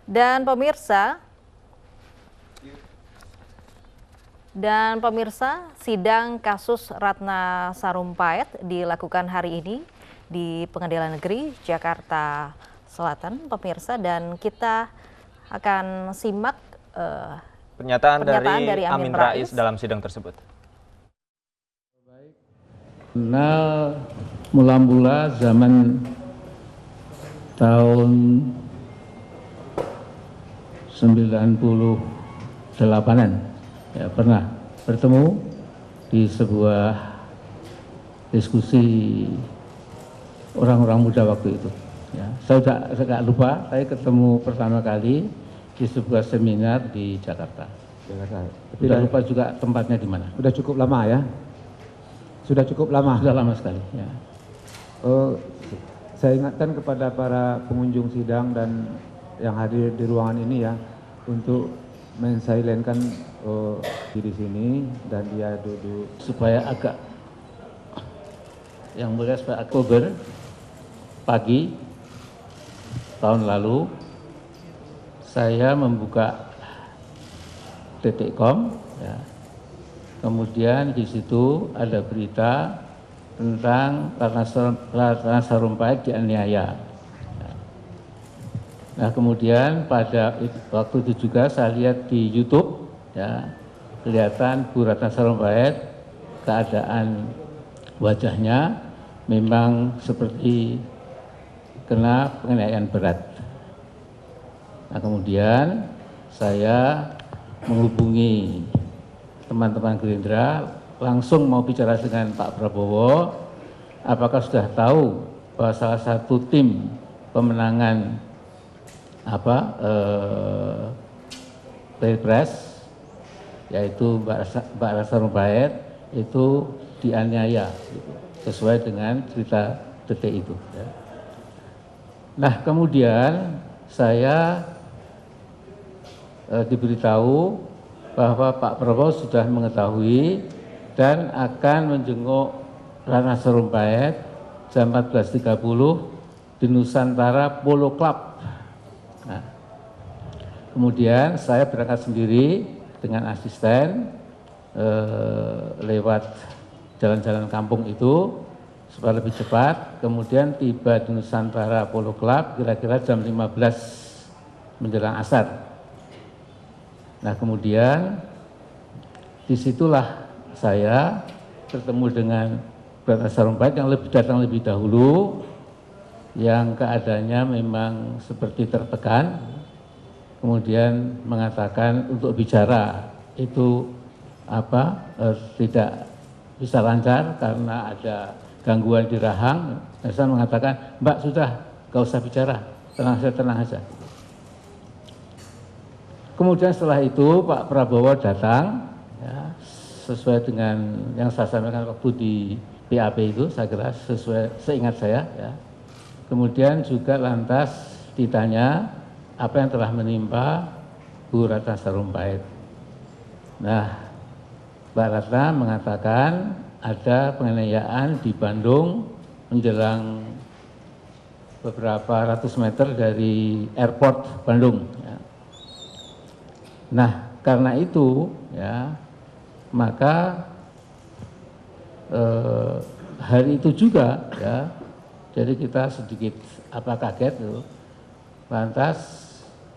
Dan pemirsa, sidang kasus Ratna Sarumpait dilakukan hari ini di Pengadilan Negeri Jakarta Selatan, pemirsa, dan kita akan simak pernyataan dari Amin Rais dalam sidang tersebut. Mula zaman tahun 98-an ya, pernah bertemu di sebuah diskusi orang-orang muda waktu itu. Ya, saya nggak lupa, saya ketemu pertama kali di sebuah seminar di Jakarta. Tidak lupa juga tempatnya di mana. Sudah cukup lama ya? Sudah cukup lama? Sudah lama sekali. Ya. Saya ingatkan kepada para pengunjung sidang dan yang hadir di ruangan ini ya, untuk mensilenkan di sini dan dia duduk supaya agak yang mulia, supaya Oktober pagi tahun lalu saya membuka detik.com ya. Kemudian di situ ada berita tentang Ratna Sarumpait dianiaya. Nah, kemudian pada waktu itu juga saya lihat di YouTube ya, kelihatan Bu Ratna Sarumpait, keadaan wajahnya memang seperti kena penganiayaan berat. Nah, kemudian saya menghubungi teman-teman Gerindra, langsung mau bicara dengan Pak Prabowo, apakah sudah tahu bahwa salah satu tim pemenangan Pilpres, yaitu Mbak Ratna Sarumpait itu dianiaya, gitu, sesuai dengan cerita detik itu. Ya. Nah, kemudian saya diberitahu bahwa Pak Prabowo sudah mengetahui dan akan menjenguk Ratna Sarumpait jam 14.30 di Nusantara Polo Club. Nah, kemudian saya berangkat sendiri dengan asisten lewat jalan-jalan kampung itu supaya lebih cepat. Kemudian tiba di Nusantara Polo Club kira-kira jam 15 menjelang asar. Nah, kemudian disitulah saya bertemu dengan Ratna Sarumpait yang datang lebih dahulu, yang keadaannya memang seperti tertekan, kemudian mengatakan untuk bicara itu tidak bisa lancar karena ada gangguan di rahang. Dan saya mengatakan, Mbak sudah, gak usah bicara, tenang saja. Kemudian setelah itu Pak Prabowo datang, ya, sesuai dengan yang saya sampaikan waktu di PAP itu, saya kira sesuai seingat saya. Ya. Kemudian juga lantas ditanya apa yang telah menimpa Bu Ratna Sarumpait. Nah, Mbak Ratna mengatakan ada penganiayaan di Bandung menjelang beberapa ratus meter dari airport Bandung. Ya. Nah, karena itu, ya, maka hari itu juga, ya, jadi kita sedikit kaget, tuh, lantas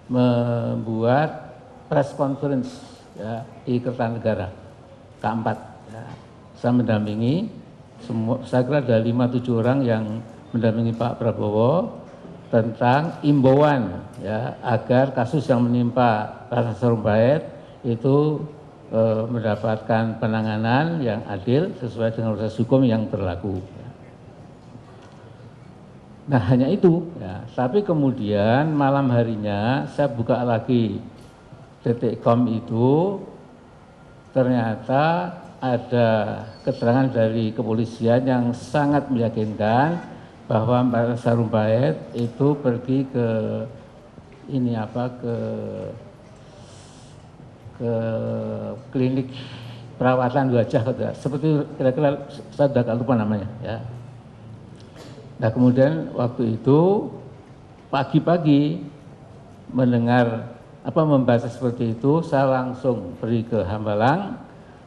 membuat press conference ya, di Kertanegara K4. Ya. Saya mendampingi, saya kira ada 5-7 orang yang mendampingi Pak Prabowo tentang imbauan ya, agar kasus yang menimpa Ratna Sarumpait itu mendapatkan penanganan yang adil sesuai dengan proses hukum yang berlaku. Ya. Nah, hanya itu. Ya. Tapi kemudian malam harinya saya buka lagi detik.com itu, ternyata ada keterangan dari kepolisian yang sangat meyakinkan bahwa Mbak Sarumpait itu pergi ke klinik perawatan wajah, seperti kira-kira saya tidak lupa namanya. Ya. Nah, kemudian waktu itu pagi-pagi mendengar membaca seperti itu, saya langsung pergi ke Hambalang.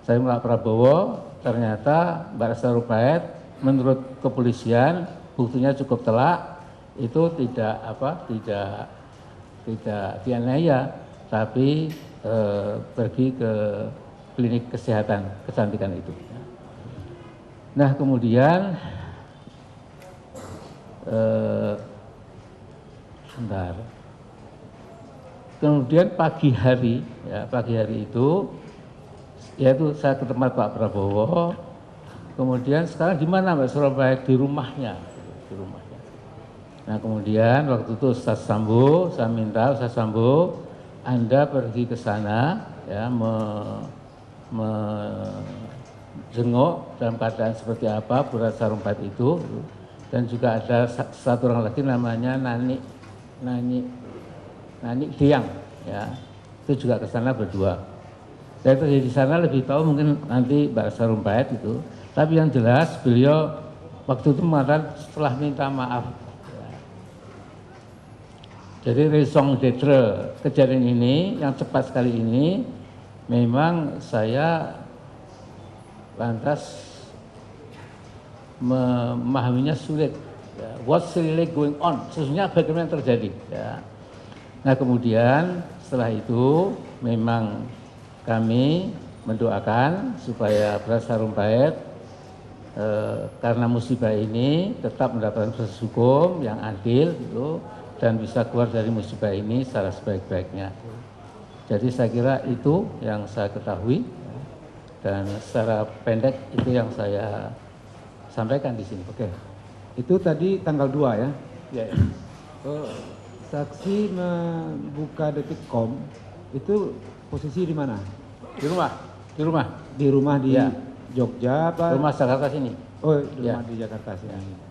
Saya Pak Prabowo, ternyata Mbak Ratna Sarumpait menurut kepolisian buktinya cukup telak, itu tidak dianiaya, tapi pergi ke klinik kesehatan kecantikan itu. Nah kemudian sebentar. Kemudian pagi hari itu, yaitu saya ke tempat Pak Prabowo. Kemudian sekarang di mana Mbak Sarumpait? Di rumahnya. Nah kemudian waktu itu Ustaz Sambo, saya minta Ustaz Sambo, Anda pergi ke sana, ya, menjenguk dalam keadaan seperti apa Bu Ratna Sarumpait itu, dan juga ada satu orang lagi namanya Nani Diang, ya, itu juga ke sana berdua. Saya pergi di sana lebih tahu mungkin nanti Mbak Ratna Sarumpait itu, tapi yang jelas beliau waktu itu mengatakan setelah minta maaf. Ya. Jadi raison d'être kejadian ini yang cepat sekali ini, memang saya lantas memahaminya sulit. Ya. What's really going on? Sesungguhnya bagaimana yang terjadi? Ya. Nah kemudian setelah itu memang kami mendoakan supaya Bu Ratna Sarumpait karena musibah ini tetap mendapatkan proses hukum yang adil gitu, dan bisa keluar dari musibah ini secara sebaik-baiknya. Jadi saya kira itu yang saya ketahui, dan secara pendek itu yang saya sampaikan di sini. Oke, itu tadi tanggal 2 ya? Ya. Saksi membuka Detikcom itu posisi di mana? Di rumah. Di rumah di Ya. Jogja apa? Rumah Jakarta sini. Oh, di Ya. rumah di Jakarta sini.